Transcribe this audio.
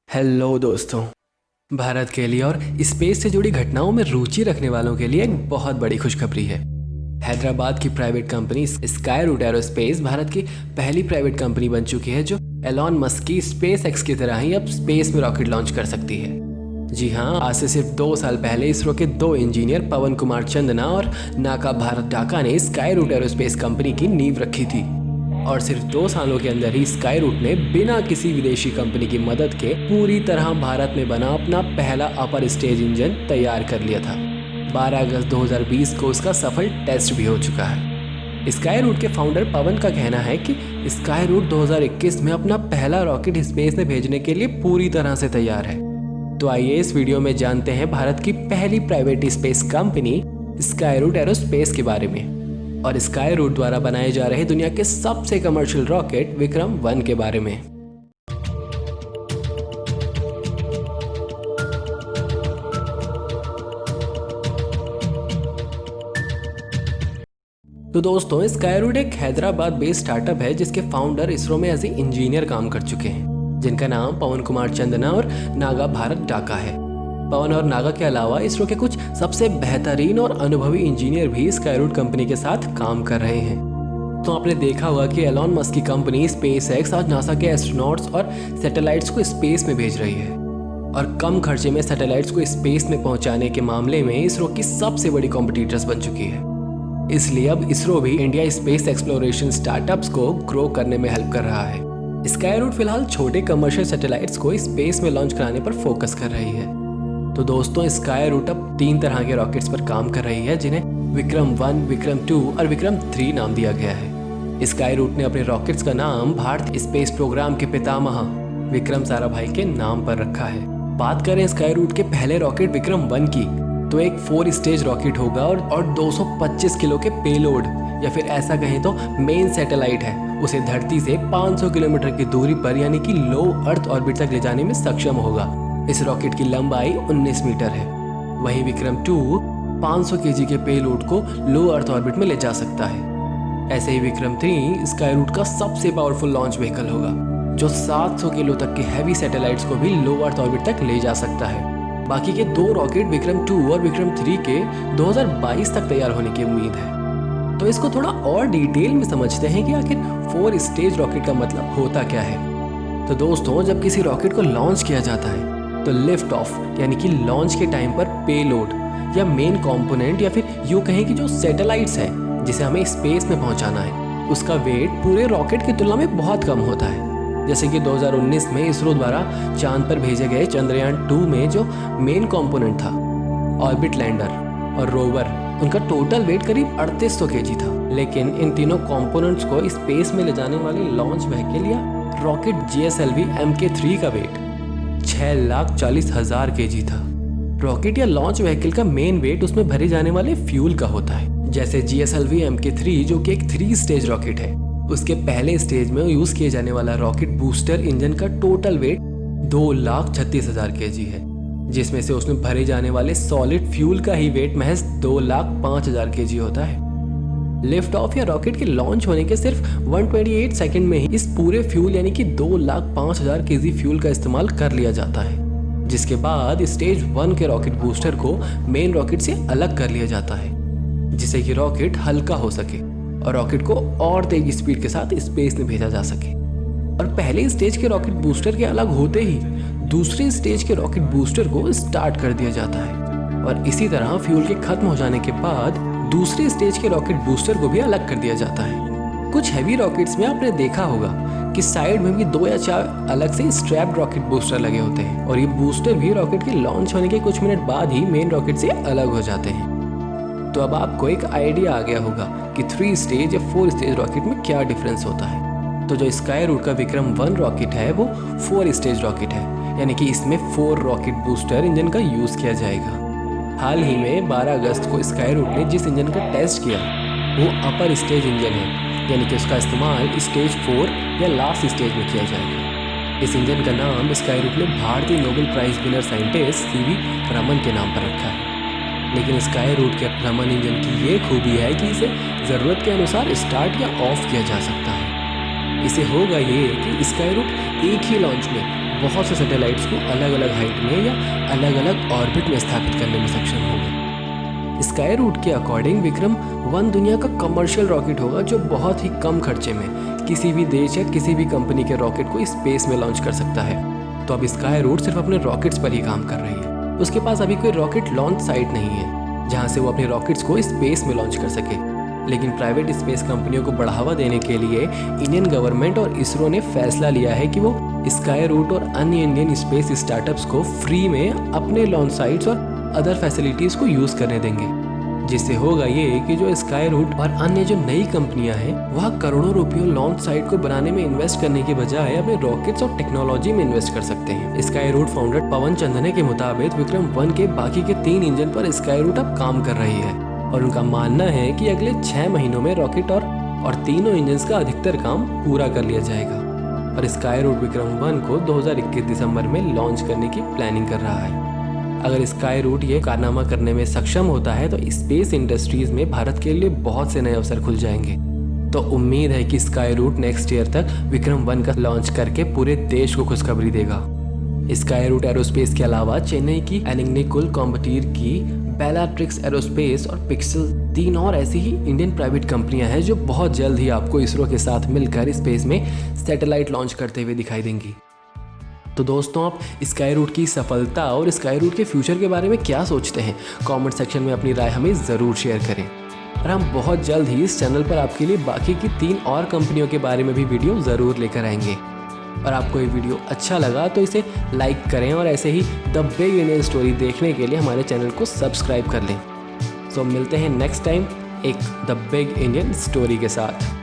Hello दोस्तों। भारत के लिए और स्पेस से जुड़ी घटनाओं में रुचि रखने वालों के लिए एक बहुत बड़ी खुशखबरी है। हैदराबाद की private company Skyroot Aerospace Bharat की पहली प्राइवेट कंपनी बन चुकी है जो एलॉन मस्क की स्पेस एक्स की तरह ही अब स्पेस में रॉकेट लॉन्च कर सकती है। जी हाँ, आज से सिर्फ 2 साल पहले इसरो के 2 इंजीनियर पवन कुमार चंदना और नाका भारत डाका ने स्काई रूट एरोस्पेस कंपनी की नींव रखी थी और सिर्फ 2 सालों के अंदर ही स्काई रूट ने बिना किसी विदेशी कंपनी की मदद के पूरी तरह भारत में बना अपना पहला अपर स्टेज इंजन तैयार कर लिया था। 12 अगस्त 2020 को उसका सफल टेस्ट भी हो चुका है। स्काई रूट के फाउंडर पवन का कहना है कि स्काई रूट 2021 में अपना पहला रॉकेट स्पेस में भेजने के लिए पूरी तरह से तैयार है। तो आइए इस वीडियो में जानते हैं भारत की पहली private space company Skyroot Aerospace के बारे में और स्काई रूट द्वारा बनाए जा रहे दुनिया के सबसे कमर्शियल रॉकेट विक्रम 1 के बारे में। तो दोस्तों, स्काई रूट एक हैदराबाद बेस्ड स्टार्टअप है जिसके फाउंडर इसरो में एज ए इंजीनियर काम कर चुके हैं, जिनका नाम पवन कुमार चंदना और नागा भारत डाका है। पवन और नागा के अलावा इसरो के कुछ सबसे बेहतरीन और अनुभवी इंजीनियर भी स्काई रूट कंपनी के साथ काम कर रहे हैं। तो आपने देखा होगा कि एलॉन मस्क की कंपनी स्पेस एक्स आज नासा के एस्ट्रोनॉट्स और सैटेलाइट्स को स्पेस में भेज रही है और कम खर्चे में सैटेलाइट्स को स्पेस में पहुंचाने के मामले में इसरो की सबसे बड़ी कॉम्पिटिटर्स बन चुकी है। इसलिए अब इसरो भी इंडिया स्पेस एक्सप्लोरेशन स्टार्टअप्स को ग्रो करने में हेल्प कर रहा है। स्काई रूट फिलहाल छोटे कमर्शियल सैटेलाइट्स को स्पेस में लॉन्च कराने पर फोकस कर रही है। तो दोस्तों, स्काई रूट अब 3 तरह के रॉकेट्स पर काम कर रही है जिन्हें विक्रम 1, विक्रम 2 और विक्रम 3 नाम दिया गया है। स्काई रूट ने अपने रॉकेट्स का नाम भारत स्पेस प्रोग्राम के पितामह विक्रम साराभाई के नाम पर रखा है। बात करें स्काई रूट के पहले रॉकेट विक्रम 1 की, तो एक 4 स्टेज रॉकेट होगा और 225 किलो के पेलोड या फिर ऐसा कहें तो मेन सैटेलाइट है, उसे धरती से 500 किलोमीटर की दूरी पर यानी कि लो अर्थ ऑर्बिट तक ले जाने में सक्षम होगा। इस रॉकेट की लंबाई 19 मीटर है। वहीं विक्रम 2 500 केजी के पेलोड को लो अर्थ ऑर्बिट में ले जा सकता है। ऐसे ही विक्रम 3 स्काई रूट का सबसे पावरफुल लॉन्च व्हीकल होगा जो 700 किलो तक के हैवी सैटेलाइट्स को भी लो अर्थ ऑर्बिट तक ले जा सकता है। बाकी के 2 रॉकेट विक्रम 2 और विक्रम 3 के 2022 तक तैयार होने की उम्मीद है। तो इसको थोड़ा और डिटेल में समझते हैं कि आखिर 4 स्टेज रॉकेट का मतलब होता क्या है। तो दोस्तों, जब किसी रॉकेट को लॉन्च किया जाता है तो लिफ्ट ऑफ यानी कि लॉन्च के टाइम पर पेलोड या मेन कंपोनेंट या फिर यूं कहें कि जो सैटेलाइट्स है जिसे हमें स्पेस में पहुंचाना है, उसका वेट पूरे रॉकेट की तुलना में बहुत कम होता है। जैसे कि 2019 में इसरो द्वारा चांद पर भेजे गए चंद्रयान 2 में जो मेन कंपोनेंट था, ऑर्बिट लैंडर और रोवर, उनका टोटल वेट करीब 3800 केजी था। लेकिन इन तीनों कंपोनेंट्स को स्पेस में ले जाने वाली लॉन्च व्हीकल या रॉकेट GSLV Mk3 का वेट 6,40,000 केजी था। रॉकेट या लॉन्च व्हीकल का मेन वेट उसमें भरे जाने वाले फ्यूल का होता है। जैसे GSLV Mk3 जो कि एक 3 स्टेज रॉकेट है, उसके पहले स्टेज में यूज किए जाने वाला रॉकेट बूस्टर इंजन का टोटल वेट 2,36,000 केजी है, जिसमें से उसमें भरे जाने वाले सॉलिड फ्यूल का ही वेट महज 2,05,000 केजी होता है। लिफ्ट ऑफ या रॉकेट के लॉन्च होने के सिर्फ 128 सेकंड में ही इस पूरे फ्यूल यानी कि 2,05,000 केजी फ्यूल का इस्तेमाल कर लिया जाता है, जिसके बाद स्टेज 1 के रॉकेट बूस्टर को मेन रॉकेट से अलग कर लिया जाता है जिससे कि रॉकेट हल्का हो सके और रॉकेट को और तेज स्पीड के साथ स्पेस में भेजा जा सके। और पहले स्टेज के रॉकेट बूस्टर के अलग होते ही दूसरे स्टेज के रॉकेट बूस्टर को स्टार्ट कर दिया जाता है और इसी तरह फ्यूल के खत्म हो जाने के बाद दूसरे स्टेज के रॉकेट बूस्टर को भी अलग कर दिया जाता है। कुछ हैवी रॉकेट्स में आपने देखा होगा कि साइड में भी 2 या 4 अलग से स्ट्रैप्ड रॉकेट बूस्टर लगे होते हैं और ये बूस्टर भी रॉकेट के लॉन्च होने के कुछ मिनट बाद ही मेन रॉकेट से अलग हो जाते हैं। तो अब आपको एक आइडिया आ गया होगा कि 3 स्टेज या 4 स्टेज रॉकेट में क्या डिफरेंस होता है। तो जो स्काई रूट का विक्रम 1 रॉकेट है वो 4 स्टेज रॉकेट है, यानी कि इसमें 4 रॉकेट बूस्टर इंजन का यूज किया जाएगा। हाल ही में 12 अगस्त को स्काई रूट ने जिस इंजन का टेस्ट किया वो अपर स्टेज इंजन है, यानी कि उसका इस्तेमाल स्टेज 4 या लास्ट स्टेज में किया जाएगा। इस इंजन का नाम स्काई रूट ने भारतीय Nobel prize winner scientist CV Raman के नाम पर रखा है। लेकिन स्काई रूट के रमन इंजन की ये खूबी है कि इसे ज़रूरत के अनुसार स्टार्ट या ऑफ किया जा सकता है। इसे होगा ये कि स्काई रूट एक ही लॉन्च में बहुत से सैटेलाइट्स को अलग अलग हाइट में या अलग अलग ऑर्बिट में स्थापित करने में सक्षम होगा। स्काई रूट के अकॉर्डिंग विक्रम 1 दुनिया का कमर्शियल रॉकेट होगा जो बहुत ही कम खर्चे में किसी भी देश या किसी भी कंपनी के रॉकेट को स्पेस में लॉन्च कर सकता है। तो अब स्काई रूट सिर्फ अपने रॉकेट्स पर ही काम कर रही है। उसके पास अभी कोई रॉकेट लॉन्च साइट नहीं है जहाँ से वो अपने रॉकेट्स को स्पेस में लॉन्च कर सके। लेकिन प्राइवेट स्पेस कंपनियों को बढ़ावा देने के लिए इंडियन गवर्नमेंट और इसरो ने फैसला लिया है कि वो स्काई रूट और अन्य इंडियन स्पेस स्टार्टअप्स को फ्री में अपने लॉन्च साइट्स और अदर फैसिलिटीज़ को यूज़ करने देंगे, जिससे होगा ये कि जो स्काई रूट और अन्य जो नई कंपनियां हैं वह करोड़ों रुपयों लॉन्च साइट को बनाने में इन्वेस्ट करने के बजाय अपने रॉकेट्स और टेक्नोलॉजी में इन्वेस्ट कर सकते हैं। स्काई रूट फाउंडर पवन चंदने के मुताबिक विक्रम 1 के बाकी के 3 इंजन पर स्काई रूट अब काम कर रही है और उनका मानना है कि अगले 6 महीनों में रॉकेट और तीनों इंजन का अधिकतर काम पूरा कर लिया जाएगा और स्काई रूट विक्रम 1 को 2021 दिसंबर में लॉन्च करने की प्लानिंग कर रहा है। अगर स्काई रूट ये कारनामा करने में सक्षम होता है तो स्पेस इंडस्ट्रीज में भारत के लिए बहुत से नए अवसर खुल जाएंगे। तो उम्मीद है कि स्काई रूट नेक्स्ट ईयर तक विक्रम 1 का लॉन्च करके पूरे देश को खुशखबरी देगा। स्काई रूट एरोस्पेस के अलावा चेन्नई की एलिग्निकुल कॉम्बटीर की बेलाट्रिक्स एरोस्पेस और पिक्सल 3 और ऐसी ही इंडियन प्राइवेट कंपनियां हैं जो बहुत जल्द ही आपको इसरो के साथ मिलकर स्पेस में सैटेलाइट लॉन्च करते हुए दिखाई देंगी। तो दोस्तों, आप स्काई रूट की सफलता और स्काई रूट के फ्यूचर के बारे में क्या सोचते हैं? कमेंट सेक्शन में अपनी राय हमें ज़रूर शेयर करें और हम बहुत जल्द ही इस चैनल पर आपके लिए बाकी की 3 और कंपनियों के बारे में भी वीडियो ज़रूर लेकर आएंगे। और आपको ये वीडियो अच्छा लगा तो इसे लाइक करें और ऐसे ही द बिग इंडियन स्टोरी देखने के लिए हमारे चैनल को सब्सक्राइब कर लें। सो मिलते हैं नेक्स्ट टाइम एक द बिग इंडियन स्टोरी के साथ।